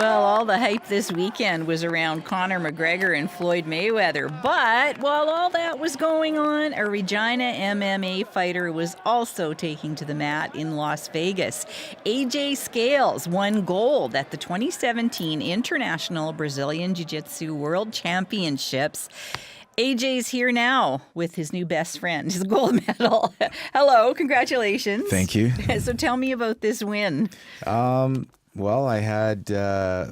Well, all the hype this weekend was around Conor McGregor and Floyd Mayweather. But while all that was going on, a Regina MMA fighter was also taking to the mat in Las Vegas. AJ Scales won gold at the 2017 International Brazilian Jiu-Jitsu World Championships. AJ's here now with his new best friend, his gold medal. Hello, congratulations. Thank you. So tell me about this win. Well, I had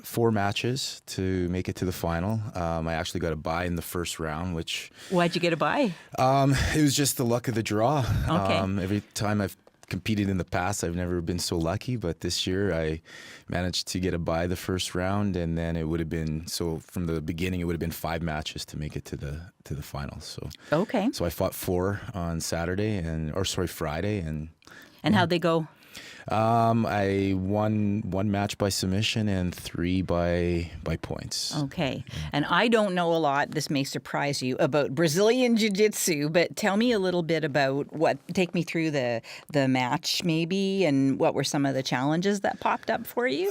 4 matches to make it to the final. I actually got a bye in the first round, which... Why'd you get a bye? It was just the luck of the draw. Okay. Every time I've competed in the past, I've never been so lucky, but this year I managed to get a bye the first round, and then it would have been, so from the beginning, it would have been 5 matches to make it to the finals. So okay. So I fought 4 on Friday, and how'd they go? I won 1 match by submission and 3 by points. Okay. And I don't know a lot, this may surprise you, about Brazilian Jiu-Jitsu, but tell me a little bit about take me through the match maybe, and what were some of the challenges that popped up for you?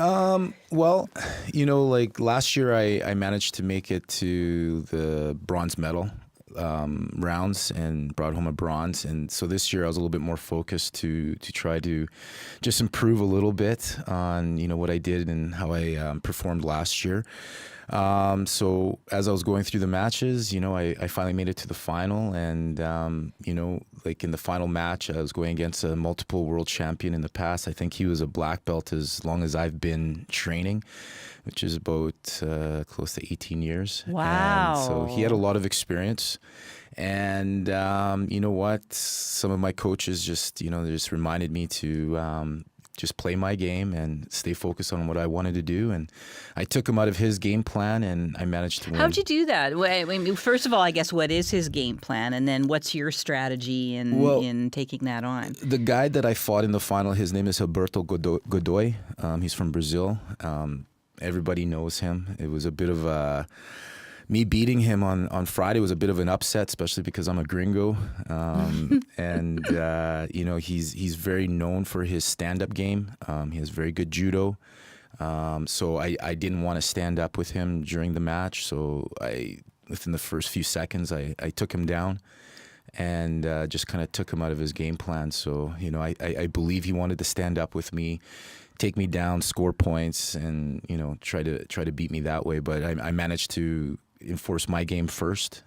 Well, like last year I managed to make it to the bronze medal rounds and brought home a bronze, and so this year I was a little bit more focused to try to just improve a little bit on what I did and how I performed last year. So as I was going through the matches, I finally made it to the final, and like in the final match, I was going against a multiple world champion in the past. I think he was a black belt as long as I've been training, which is about close to 18 years. Wow. And so he had a lot of experience. And you know what? Some of my coaches just reminded me to just play my game and stay focused on what I wanted to do. And I took him out of his game plan, and I managed to win. How'd you do that? I mean, first of all, I guess, what is his game plan? And then what's your strategy in taking that on? The guy that I fought in the final, his name is Roberto Godoy. He's from Brazil. Everybody knows him. It was a bit of me beating him on Friday was a bit of an upset, especially because I'm a gringo. And he's very known for his stand-up game. He has very good judo. So I didn't want to stand up with him during the match. So within the first few seconds, I took him down and just kind of took him out of his game plan. So, I believe he wanted to stand up with me, take me down, score points, and try to beat me that way. But I managed to enforce my game first,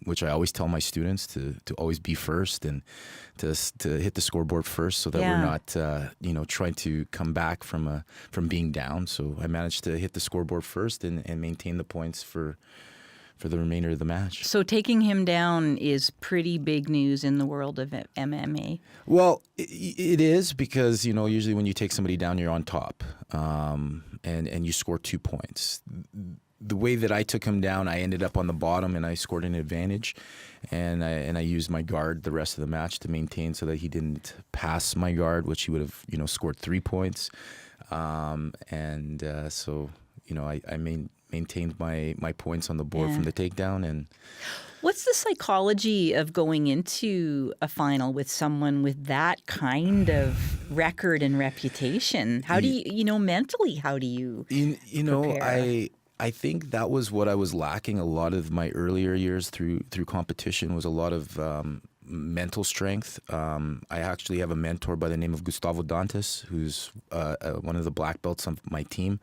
which I always tell my students to always be first and to hit the scoreboard first, so that we're not trying to come back from being down. So I managed to hit the scoreboard first and maintain the points for the remainder of the match. So taking him down is pretty big news in the world of MMA. Well, it is, because usually when you take somebody down, you're on top, and you score 2 points. The way that I took him down, I ended up on the bottom and I scored an advantage, and I used my guard the rest of the match to maintain so that he didn't pass my guard, which he would have scored 3 points, so I maintained my points on the board from the takedown. And what's the psychology of going into a final with someone with that kind of record and reputation? How do you mentally? How do you prepare? I think that was what I was lacking a lot of my earlier years through competition, was a lot of mental strength. I actually have a mentor by the name of Gustavo Dantas, who's one of the black belts on my team.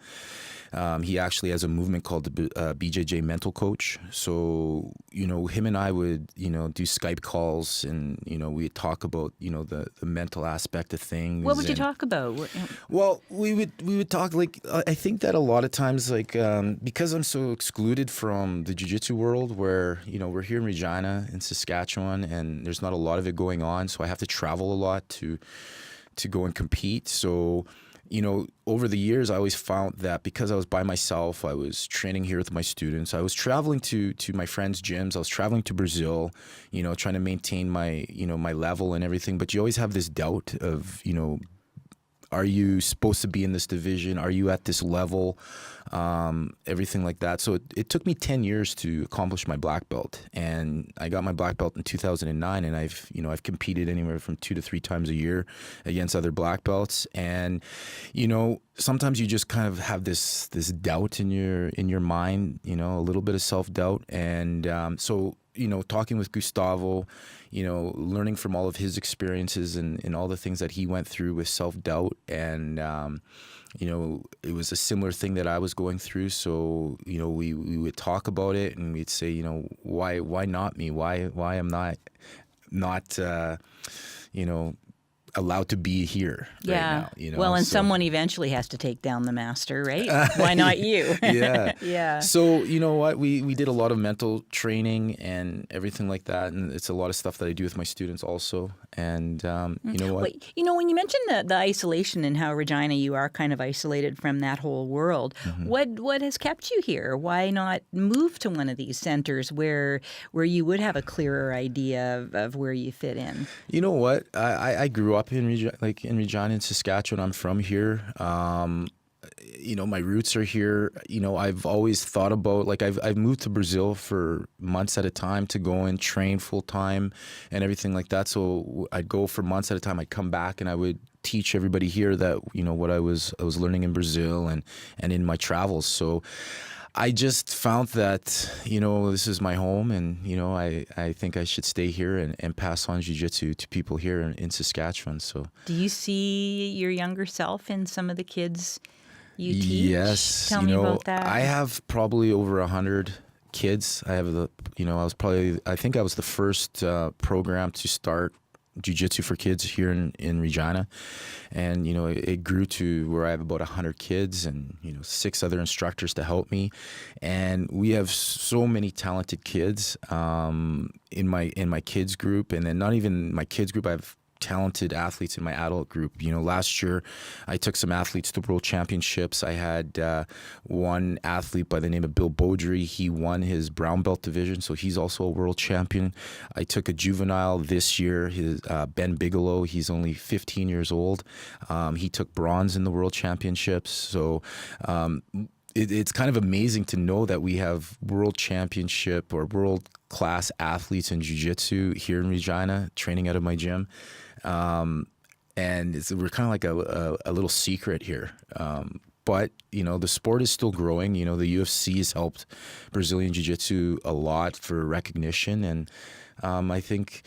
He actually has a movement called the BJJ Mental Coach. So, him and I would, do Skype calls, and, we'd talk about, the mental aspect of things. What would you talk about? Well, we would talk, like, I think that a lot of times, like, because I'm so excluded from the jiu-jitsu world, where, we're here in Regina, in Saskatchewan, and there's not a lot of it going on, so I have to travel a lot to go and compete. So, over the years, I always found that because I was by myself, I was training here with my students, I was traveling to my friends' gyms, I was traveling to Brazil, trying to maintain my, my level and everything. But you always have this doubt of, are you supposed to be in this division? Are you at this level? Everything like that. So it took me 10 years to accomplish my black belt, and I got my black belt in 2009, and I've competed anywhere from 2 to 3 times a year against other black belts. And sometimes you just kind of have this doubt in your mind, a little bit of self-doubt. And so talking with Gustavo, learning from all of his experiences and all the things that he went through with self-doubt, and it was a similar thing that I was going through. So, we would talk about it, and we'd say, why not me? Why am not allowed to be here right now? Well, and someone eventually has to take down the master, right? Why not you? Yeah. Yeah. So, you know what? We did a lot of mental training and everything like that. And it's a lot of stuff that I do with my students also. And you know what? Well, when you mentioned the isolation and how Regina, you are kind of isolated from that whole world, what has kept you here? Why not move to one of these centers where you would have a clearer idea of where you fit in? You know what? I grew up in Regina, in Saskatchewan. I'm from here. My roots are here. I've always thought about, I've moved to Brazil for months at a time to go and train full time and everything like that. So I'd go for months at a time. I'd come back and I would teach everybody here that, what I was learning in Brazil and in my travels. So I just found that, this is my home, and, I think I should stay here and pass on jiu-jitsu to people here in Saskatchewan. So, do you see your younger self in some of the kids you teach? Yes. Tell me about that. I have probably over 100 kids. I have I think I was the first program to start jiu-jitsu for kids here in Regina, and it grew to where I have about 100 kids and 6 other instructors to help me, and we have so many talented kids in my kids group, and then not even my kids group. I have talented athletes in my adult group. Last year I took some athletes to World Championships. I had one athlete by the name of Bill Beaudry. He won his brown belt division, so he's also a world champion. I took a juvenile this year, Ben Bigelow. He's only 15 years old. He took bronze in the World Championships. So it's kind of amazing to know that we have world championship or world class athletes in jiu-jitsu here in Regina, training out of my gym. And we're kind of like a little secret here. But, the sport is still growing. The UFC has helped Brazilian jiu-jitsu a lot for recognition. And I think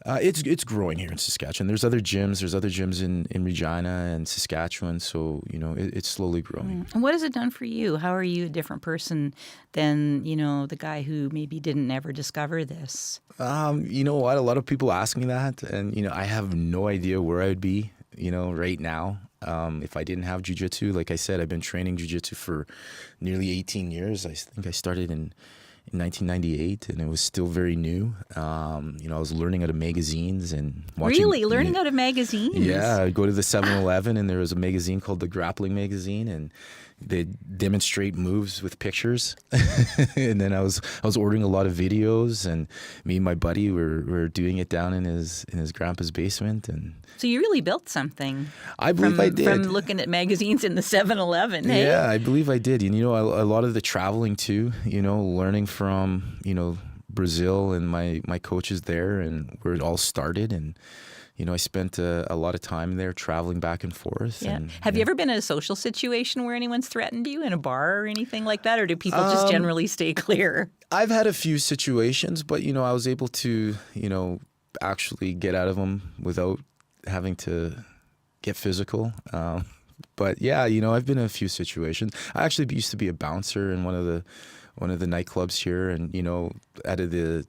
it's growing here in Saskatchewan. There's other gyms in Regina and Saskatchewan. So, it's slowly growing. And what has it done for you? How are you a different person than, the guy who maybe didn't ever discover this? You know what? A lot of people ask me that. And, I have no idea where I would be, right now. If I didn't have jiu-jitsu. Like I said, I've been training jiu-jitsu for nearly 18 years. I think I started in 1998, and it was still very new. I was learning out of magazines and watching. Really? Learning out of magazines? Yeah, I'd go to the 7-Eleven, and there was a magazine called the Grappling Magazine, and they demonstrate moves with pictures. And then I was ordering a lot of videos, and me and my buddy were doing it down in his grandpa's basement. And so you really built something. I believe I did. From looking at magazines in the 7-Eleven. Hey? Yeah, I believe I did. And a lot of the traveling too, learning from, Brazil and my coaches there, and where it all started. And I spent a lot of time there traveling back and forth. Yeah. And, have you ever been in a social situation where anyone's threatened you in a bar or anything like that? Or do people just generally stay clear? I've had a few situations, but, I was able to, actually get out of them without having to get physical. But yeah, I've been in a few situations. I actually used to be a bouncer in one of the nightclubs here. And, out of the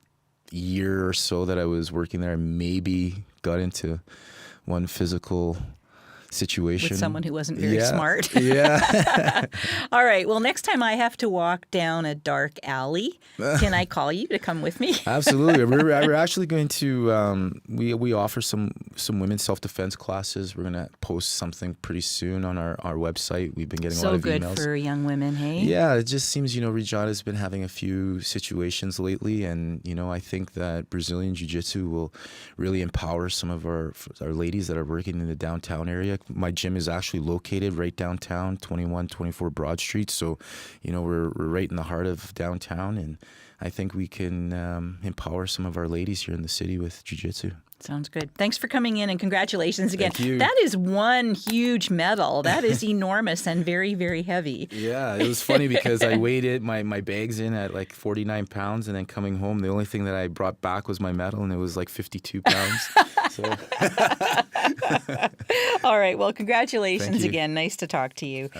year or so that I was working there, I maybe got into one physical situation with someone who wasn't very smart. Yeah. All right. Well, next time I have to walk down a dark alley, can I call you to come with me? Absolutely. We're actually going to we offer some women's self-defense classes. We're going to post something pretty soon on our website. We've been getting a lot of emails. So good for young women, hey? Yeah, it just seems, Regina's been having a few situations lately, and I think that Brazilian Jiu-Jitsu will really empower some of our ladies that are working in the downtown area, project. My gym is actually located right downtown, 2124 Broad Street. So, we're right in the heart of downtown, and I think we can empower some of our ladies here in the city with jiu-jitsu. Sounds good. Thanks for coming in, and congratulations again. Thank you. That is one huge medal. That is enormous and very, very heavy. Yeah, it was funny because I weighed it, my bags in at like 49 pounds, and then coming home, the only thing that I brought back was my medal, and it was like 52 pounds. So. All right. Well, congratulations Thank you. again. Nice to talk to you.